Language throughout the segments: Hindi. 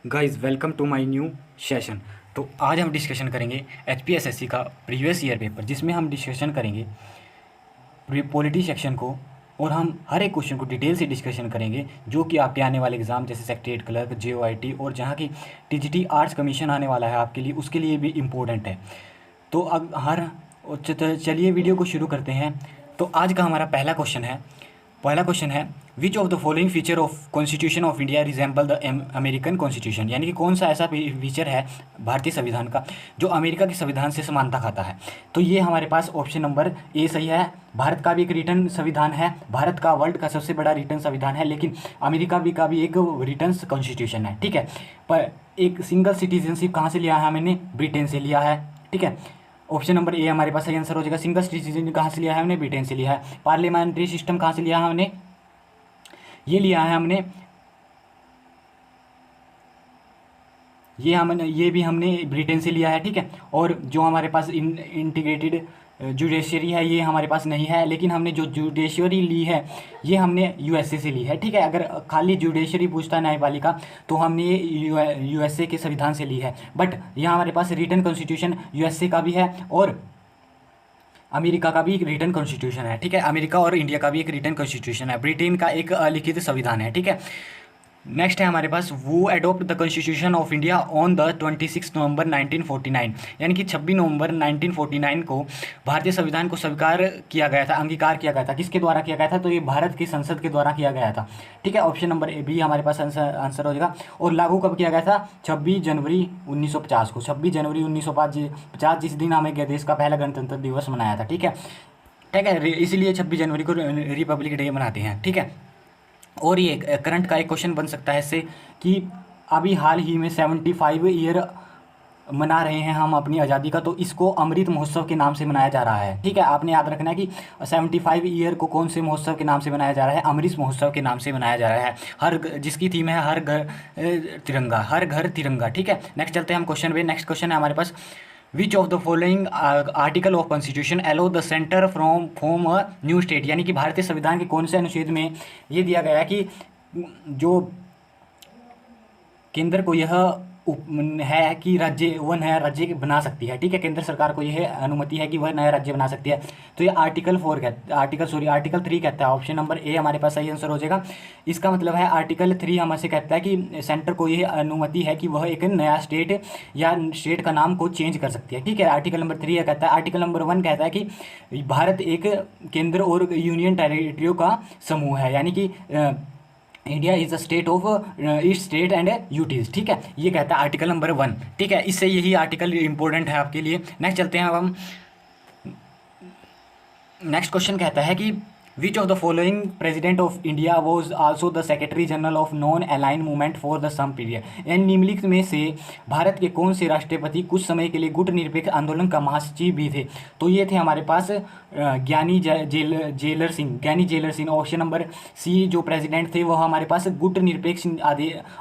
Guys welcome to my new session. तो आज हम डिस्कशन करेंगे एचपीएसएससी का प्रीवियस ईयर पेपर, जिसमें हम डिस्कशन करेंगे पॉलिटी सेक्शन को, और हम हर एक क्वेश्चन को डिटेल से डिस्कशन करेंगे जो कि आपके आने वाले एग्जाम जैसे सेक्रेटरीट क्लर्क, जेओआईटी और जहाँ की टीजीटी आर्ट्स कमीशन आने वाला है आपके लिए, उसके लिए भी इम्पोर्टेंट है। तो अब चलिए वीडियो को शुरू करते हैं। तो आज का हमारा पहला क्वेश्चन है विच of the following feature of constitution of India resemble the American constitution, यानी कि कौन सा ऐसा फीचर है भारतीय संविधान का जो अमेरिका के संविधान से समानता खाता है। तो ये हमारे पास ऑप्शन नंबर ए सही है। भारत का भी एक रिटर्न संविधान है, भारत का वर्ल्ड का सबसे बड़ा रिटर्न संविधान है, लेकिन अमेरिका का भी एक रिटर्न कॉन्स्टिट्यूशन है। ठीक है, पर एक सिंगल सिटीजनशिप कहाँ से लिया है हमने? ब्रिटेन से लिया है। ठीक है, ऑप्शन नंबर ए हमारे पास सही आंसर हो जाएगा। सिंगल सिटीजन कहाँ से लिया है हमने? ब्रिटेन से लिया है। पार्लियामेंट्री सिस्टम कहाँ से लिया है हमने? ये लिया है हमने, ये भी हमने ब्रिटेन से लिया है। ठीक है, और जो हमारे पास इंटीग्रेटेड जुडिशरी है ये हमारे पास नहीं है, लेकिन हमने जो जुडिशरी ली है ये हमने यूएसए से ली है। ठीक है, अगर खाली जुडिशरी पूछता है न्यायपालिका तो हमने ये यूएसए के संविधान से ली है, बट यहाँ हमारे पास रिटन कॉन्स्टिट्यूशन यूएसए का भी है और अमेरिका का भी एक रिटन कॉन्स्टिट्यूशन है। ठीक है, अमेरिका और इंडिया का भी एक रिटन कॉन्स्टिट्यूशन है, ब्रिटेन का एक लिखित संविधान है। ठीक है, नेक्स्ट है हमारे पास वो adopt the constitution of India on the 26 नवंबर 1949, यानी कि 26 नवंबर 1949 को भारतीय संविधान को स्वीकार किया गया था, अंगीकार किया गया था। किसके द्वारा किया गया था? तो ये भारत की संसद के द्वारा किया गया था। ठीक है, ऑप्शन नंबर ए बी हमारे पास आंसर हो जाएगा। और लागू कब किया गया था? 26 जनवरी 1950 को। 26 जनवरी 1950 जिस दिन हमें देश का पहला गणतंत्र दिवस मनाया था। ठीक है, इसलिए 26 जनवरी को रिपब्लिक डे मनाते हैं। ठीक है, और ये करंट का एक क्वेश्चन बन सकता है इससे कि अभी हाल ही में 75 ईयर मना रहे हैं हम अपनी आज़ादी का, तो इसको अमृत महोत्सव के नाम से मनाया जा रहा है। ठीक है, आपने याद रखना है कि 75 ईयर को कौन से महोत्सव के नाम से मनाया जा रहा है? अमृत महोत्सव के नाम से मनाया जा रहा है। जिसकी थीम है हर घर तिरंगा, हर घर तिरंगा। ठीक है, नेक्स्ट चलते हैं हम क्वेश्चन पे। नेक्स्ट क्वेश्चन है हमारे पास which of the following article of constitution allow the centre from form a new state, यानी कि भारतीय संविधान के कौन से अनुच्छेद में ये दिया गया है कि जो केंद्र को यह है कि वह नया राज्य बना सकती है। ठीक है, केंद्र सरकार को यह अनुमति है कि वह नया राज्य बना सकती है। तो ये आर्टिकल 3 कहता है। ऑप्शन नंबर ए हमारे पास सही आंसर हो जाएगा। इसका मतलब है आर्टिकल 3 हमसे कहता है कि सेंटर को यह अनुमति है कि वह एक नया स्टेट या स्टेट का नाम को चेंज कर सकती है। ठीक है, आर्टिकल नंबर 3 यह कहता है। आर्टिकल नंबर 1 कहता है कि भारत एक केंद्र और यूनियन टेरिटरियों का समूह है, यानी कि India is a state of east state and UTs. ठीक है, ये कहता है आर्टिकल नंबर 1। ठीक है, इससे यही आर्टिकल इंपॉर्टेंट है आपके लिए। नेक्स्ट चलते हैं अब हम। नेक्स्ट क्वेश्चन कहता है कि which of the following president of India was also the secretary general of non align movement for the same period, यानी निम्नलिखित में से भारत के कौन से राष्ट्रपति कुछ समय के लिए गुटनिरपेक्ष आंदोलन का महासचिव भी थे? तो ये थे हमारे पास Giani Zail Singh. Option number C जो प्रेसिडेंट थे वह हमारे पास गुटनिरपेक्ष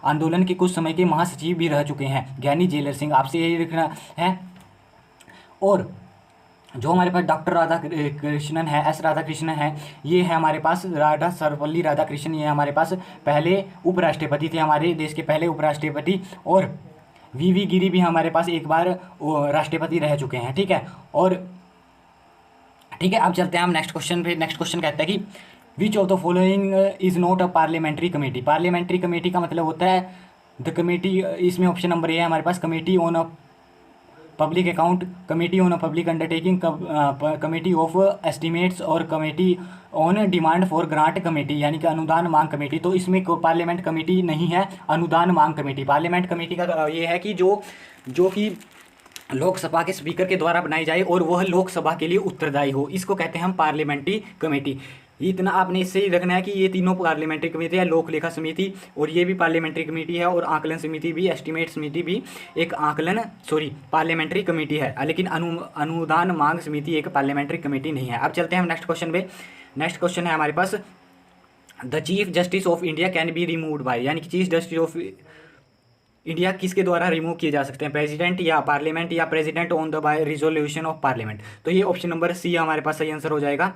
आंदोलन के कुछ समय के महासचिव भी रह चुके हैं, ज्ञानी जेलर सिंह। आपसे यही लिखना है। और जो हमारे पास डॉक्टर राधाकृष्णन है, एस राधाकृष्णन है, ये है हमारे पास सर्वपल्ली राधाकृष्णन। ये हमारे पास पहले उपराष्ट्रपति थे, हमारे देश के पहले उपराष्ट्रपति। और वी गिरी भी हमारे पास एक बार राष्ट्रपति रह चुके हैं। ठीक है, और ठीक है, अब चलते हैं हम नेक्स्ट क्वेश्चन पे। नेक्स्ट क्वेश्चन कहता है कि which of the following is not a parliamentary committee. Parliamentary committee का मतलब होता है द कमेटी, इसमें ऑप्शन नंबर ए है हमारे पास committee on a public account, committee on public undertaking, committee of estimates और committee on demand for grant committee, यानी कि अनुदान मांग कमेटी। तो इसमें पार्लियामेंट कमेटी नहीं है, अनुदान मांग कमेटी। पार्लियामेंट कमेटी का ये है कि जो कि लोकसभा के स्पीकर के द्वारा बनाई जाए और वह लोकसभा के लिए उत्तरदायी हो, इसको कहते हैं हम पार्लियामेंट्री कमेटी। इतना आपने इससे ही रखना है कि ये तीनों पार्लियामेंट्री कमेटी है, लोक लेखा समिति और ये भी पार्लियामेंट्री कमेटी है, और आकलन समिति भी, एस्टीमेट समिति भी एक पार्लियामेंट्री कमेटी है, लेकिन अनुदान मांग समिति एक पार्लियामेंट्री कमेटी नहीं है। अब चलते हैं हम नेक्स्ट क्वेश्चन पे। नेक्स्ट क्वेश्चन है हमारे पास the chief justice of India can be removed by, यानी कि चीफ जस्टिस ऑफ इंडिया किसके द्वारा रिमूव किए जा सकते हैं? प्रेसिडेंट या पार्लियामेंट या president on the by resolution of parliament. तो ये ऑप्शन नंबर सी हमारे पास सही आंसर हो जाएगा,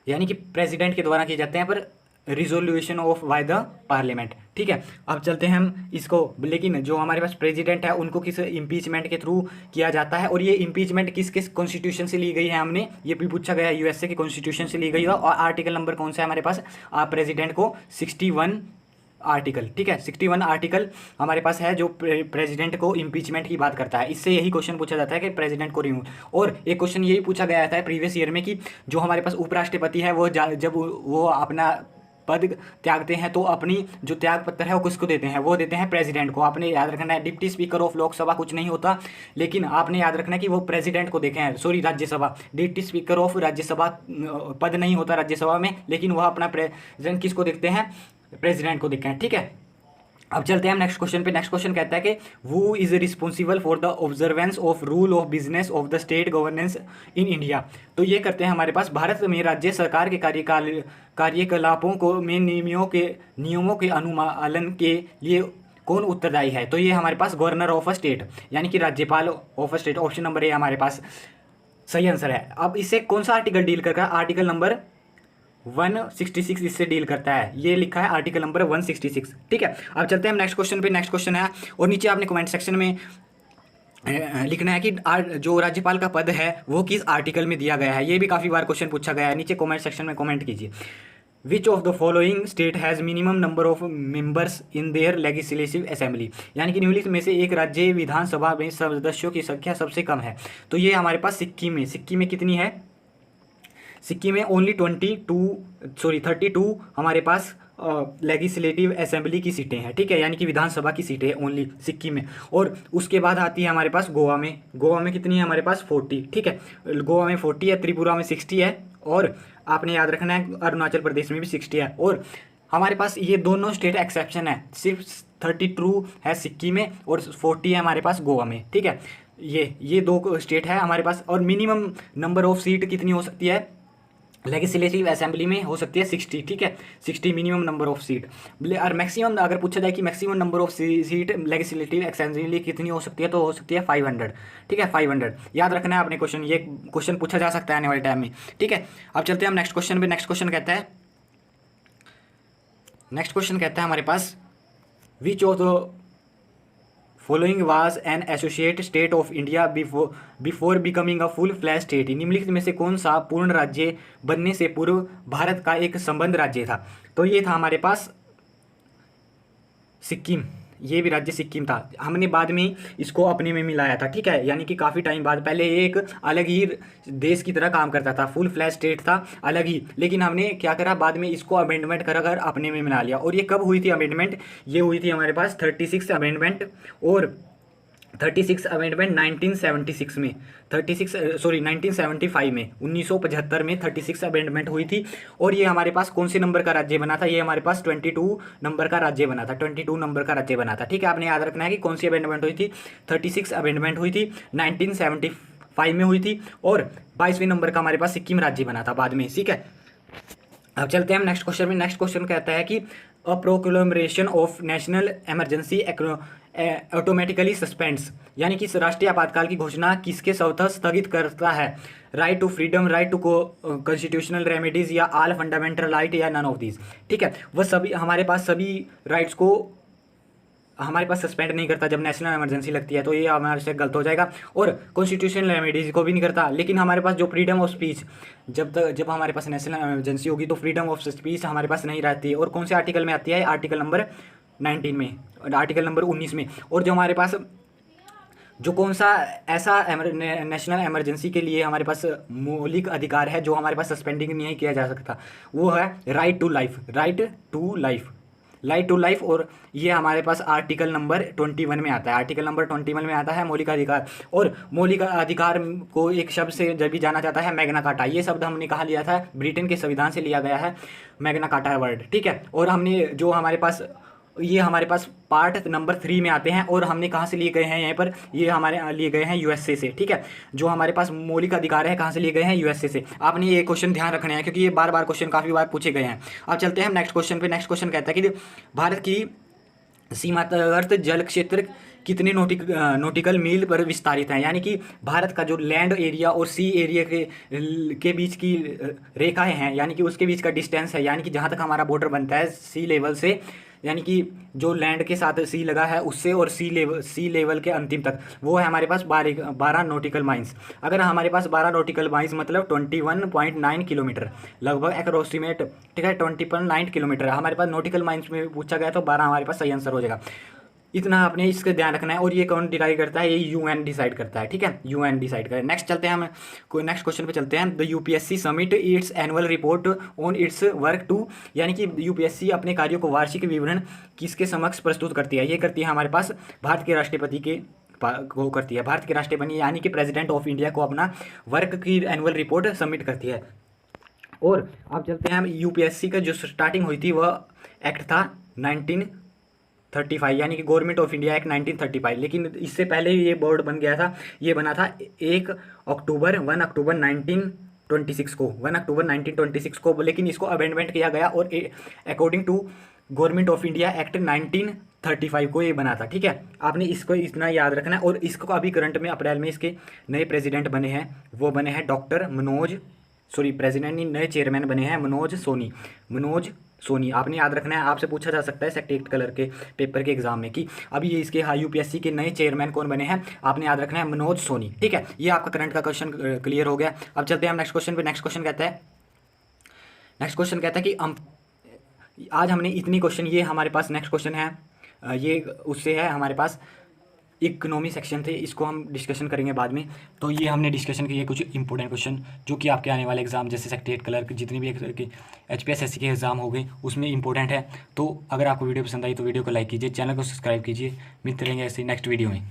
यानी कि प्रेसिडेंट के द्वारा किए जाते हैं। पर resolution of by the parliament. ठीक है, अब चलते हैं हम इसको, लेकिन जो हमारे पास प्रेसिडेंट है उनको किस इम्पीचमेंट के थ्रू किया जाता है, और ये इम्पीचमेंट किस किस कॉन्स्टिट्यूशन से ली गई है, हमने ये भी पूछा गया है, यूएसए के कॉन्स्टिट्यूशन से ली गई है। और आर्टिकल नंबर कौन सा है हमारे पास प्रेसिडेंट को 61 आर्टिकल। ठीक है, 61 आर्टिकल हमारे पास है जो प्रेसिडेंट को इम्पीचमेंट की बात करता है। इससे यही क्वेश्चन पूछा जाता है कि प्रेसिडेंट को रिमूव। और एक क्वेश्चन यही पूछा गया था प्रीवियस ईयर में कि जो हमारे पास उपराष्ट्रपति है वो जब वो अपना पद त्यागते हैं तो अपनी जो त्याग पत्र है वो किसको देते हैं, वो देते हैं प्रेसिडेंट को। आपने याद रखना है डिप्टी स्पीकर ऑफ लोकसभा कुछ नहीं होता, लेकिन आपने याद रखना है कि वो प्रेसिडेंट को देखे हैं, sorry Rajya Sabha, deputy speaker of Rajya Sabha पद नहीं होता राज्यसभा में, लेकिन वह अपना प्रेसिडेंट किसको देखते हैं, प्रेसिडेंट को देखते हैं। ठीक है, अब चलते हैं हम नेक्स्ट क्वेश्चन पे। नेक्स्ट क्वेश्चन कहता है कि who is responsible for the observance of rule of business of the state governance in India. तो ये करते हैं हमारे पास भारत में राज्य सरकार के कार्यकलापों को में नियमों के अनुपालन के लिए कौन उत्तरदायी है। तो ये हमारे पास गवर्नर ऑफ अ स्टेट, यानी कि राज्यपाल of a state. Option number ए हमारे पास सही आंसर है। अब इससे कौन सा आर्टिकल डील कर रहा है, आर्टिकल नंबर 166 इससे डील करता है, ये लिखा है आर्टिकल नंबर 166। ठीक है, अब चलते हैं हम नेक्स्ट क्वेश्चन पे। नेक्स्ट क्वेश्चन है, और नीचे आपने कमेंट सेक्शन में लिखना है कि जो राज्यपाल का पद है वो किस आर्टिकल में दिया गया है। ये भी काफ़ी बार क्वेश्चन पूछा गया है, नीचे कमेंट सेक्शन में कमेंट कीजिए। विच of the following state has minimum number of members in their legislative assembly, यानी कि निम्नलिखित में से एक राज्य विधानसभा में सदस्यों की संख्या सबसे कम है। तो ये हमारे पास सिक्किम में, सिक्किम में कितनी है, सिक्किम में ओनली 32 हमारे पास लेजिस्लेटिव असेंबली की सीटें हैं। ठीक है, यानी कि विधानसभा की सीटें हैं ओनली सिक्किम में। और उसके बाद आती है हमारे पास गोवा में, गोवा में कितनी है हमारे पास 40। ठीक है, गोवा में 40 है, त्रिपुरा में 60 है, और आपने याद रखना है अरुणाचल प्रदेश में भी 60 है। और हमारे पास ये दोनों स्टेट एक्सेप्शन है, सिर्फ 32 है सिक्किम में और 40 है हमारे पास गोवा में। ठीक है, ये दो स्टेट है हमारे पास। और मिनिमम नंबर ऑफ सीट कितनी हो सकती है लेजिस्लेटिव असेंबली में, हो सकती है 60। ठीक है, 60 मिनिमम नंबर ऑफ सीट। और मैक्सिमम अगर पूछा जाए कि maximum number of seat legislative assembly कितनी हो सकती है, तो हो सकती है 500। ठीक है, 500 याद रखना है आपने क्वेश्चन, ये क्वेश्चन पूछा जा सकता है आने वाले टाइम में। ठीक है, अब चलते हैं हम नेक्स्ट क्वेश्चन पे। नेक्स्ट क्वेश्चन कहता है हमारे पास which of the following was an associate state of India before becoming a full fledged state. निम्नलिखित में से कौन सा पूर्ण राज्य बनने से पूर्व भारत का एक संबद्ध राज्य था। तो ये था हमारे पास सिक्किम, ये भी राज्य सिक्किम था। हमने बाद में इसको अपने में मिलाया था। ठीक है, यानी कि काफ़ी टाइम बाद, पहले ये एक अलग ही देश की तरह काम करता था, फुल फ्लैश स्टेट था अलग ही, लेकिन हमने क्या करा बाद में इसको अमेंडमेंट कर अपने में मिला लिया। और ये कब हुई थी अमेंडमेंट, ये हुई थी हमारे पास 36 अमेंडमेंट, और 36 अमेंडमेंट 1976 में, 1975 में, 1975 में 36 अमेंडमेंट हुई थी। और ये हमारे पास कौन से नंबर का राज्य बना था, ये हमारे पास 22 नंबर का राज्य बना था, 22 नंबर का राज्य बना था। ठीक है, आपने याद रखना है कि कौन सी अमेंडमेंट हुई थी, 36 अमेंडमेंट हुई थी, 1975 में हुई थी, और 22वें नंबर का हमारे पास सिक्किम राज्य बना था बाद में। ठीक है, अब चलते हैं हम नेक्स्ट क्वेश्चन में। नेक्स्ट क्वेश्चन कहता है कि a proclamation of national emergency automatically suspends, यानी कि राष्ट्रीय आपातकाल की घोषणा किसके स्वतः स्थगित करता है। Right to freedom, right to constitutional remedies, या ऑल फंडामेंटल राइट, या नन ऑफ दीज। ठीक है, वह सभी हमारे पास सभी राइट्स को हमारे पास सस्पेंड नहीं करता जब नेशनल इमरजेंसी लगती है, तो ये हमारे से गलत हो जाएगा। और कॉन्स्टिट्यूशनल रेमेडीज को भी नहीं करता, लेकिन हमारे पास जो फ्रीडम ऑफ स्पीच, जब हमारे पास नेशनल इमरजेंसी होगी तो फ्रीडम ऑफ स्पीच हमारे पास नहीं रहती है। और कौन से आर्टिकल में आती है, आर्टिकल नंबर 19 में, आर्टिकल नंबर 19 में। और जो हमारे पास जो कौन सा ऐसा नेशनल इमरजेंसी के लिए हमारे पास मौलिक अधिकार है जो हमारे पास सस्पेंडिंग नहीं किया जा सकता, वो है right to life, right to life, right to life. और ये हमारे पास आर्टिकल नंबर 21 में आता है, आर्टिकल नंबर 21 में आता है मौलिक अधिकार। और मौलिक अधिकार को एक शब्द से जब भी जाना जाता है मैग्ना कार्टा, ये शब्द हमने कहाँ लिया था, ब्रिटेन के संविधान से लिया गया है मैग्ना कार्टा वर्ड। ठीक है, और हमने जो हमारे पास ये हमारे पास पार्ट नंबर 3 में आते हैं, और हमने कहाँ से लिए गए हैं, यहाँ पर ये हमारे लिए गए हैं यूएसए से। ठीक है, जो हमारे पास मौलिक अधिकार है कहाँ से लिए गए हैं, यूएसए से। आपने ये क्वेश्चन ध्यान रखने हैं क्योंकि ये बार बार क्वेश्चन काफ़ी बार पूछे गए हैं। अब चलते हैं हम नेक्स्ट क्वेश्चन पे। नेक्स्ट क्वेश्चन कहता है कि भारत की सीमावर्ती जल क्षेत्र कितने नॉटिकल मील पर विस्तारित हैं, यानी कि भारत का जो लैंड एरिया और सी एरिया के बीच की रेखाएं हैं, यानी कि उसके बीच का डिस्टेंस है, यानी कि जहाँ तक हमारा बॉर्डर बनता है सी लेवल से, यानी कि जो लैंड के साथ सी लगा है उससे और सी लेवल के अंतिम तक, वो है हमारे पास 12 नॉटिकल माइल्स। अगर हमारे पास 12 नॉटिकल माइल्स मतलब 21.9 किलोमीटर लगभग अप्रोक्सीमेट, ठीक है, 20.9 किलोमीटर हमारे पास नॉटिकल माइल्स में पूछा गया, तो 12 हमारे पास सही आंसर हो जाएगा। इतना आपने इसका ध्यान रखना है। और ये कौन डिसाइड करता है? ये यूएन डिसाइड करता है, ठीक है, यूएन डिसाइड करे। नेक्स्ट चलते हैं हम, कोई नेक्स्ट क्वेश्चन पे चलते हैं। The UPSC submit its annual report on its work to, यानी कि यूपीएससी अपने कार्यों को वार्षिक विवरण किसके समक्ष प्रस्तुत करती है? ये करती है हमारे पास भारत के राष्ट्रपति के को करती है, भारत के राष्ट्रपति यानी कि प्रेसिडेंट ऑफ इंडिया को अपना वर्क की एनुअल रिपोर्ट सबमिट करती है। और अब चलते हैं हम, यूपीएससी का जो स्टार्टिंग हुई थी वह एक्ट था 1935, यानी कि गवर्नमेंट ऑफ इंडिया एक्ट 1935, लेकिन इससे पहले ये बोर्ड बन गया था, ये बना था 1 अक्टूबर 1926 को, 1 अक्टूबर 1926 को, लेकिन इसको अमेंडमेंट किया गया और according to government of India act 1935 को ये बना था, ठीक है। आपने इसको इतना याद रखना है। और इसको अभी करंट में अप्रैल में इसके नए प्रेसिडेंट बने हैं, वो बने हैं डॉक्टर मनोज, सॉरी प्रेसिडेंट नहीं, नए चेयरमैन बने हैं मनोज सोनी। आपने याद रखना है, आपसे पूछा जा सकता है सेक्रेटरी कलर के पेपर के एग्जाम में कि अभी ये इसके यूपीएससी के नए चेयरमैन कौन बने हैं, आपने याद रखना है मनोज सोनी, ठीक है। ये आपका करंट का क्वेश्चन क्लियर हो गया। अब चलते हैं हम नेक्स्ट क्वेश्चन पे। नेक्स्ट क्वेश्चन कहता है कि आज हमने इतनी क्वेश्चन, ये हमारे पास नेक्स्ट क्वेश्चन है, ये उससे है हमारे पास इकोनॉमी सेक्शन थे, इसको हम डिस्कशन करेंगे बाद में। तो ये हमने डिस्कशन किए कुछ इंपॉर्टेंट क्वेश्चन जो कि आपके आने वाले एग्जाम जैसे सेक्रेटरी क्लर्क, जितने भी HPSSC के एग्जाम हो गए उसमें इंपॉर्टेंट है। तो अगर आपको वीडियो पसंद आई तो वीडियो को लाइक कीजिए, चैनल को सब्सक्राइब कीजिए। मिलते रहेंगे ऐसे नेक्स्ट वीडियो में।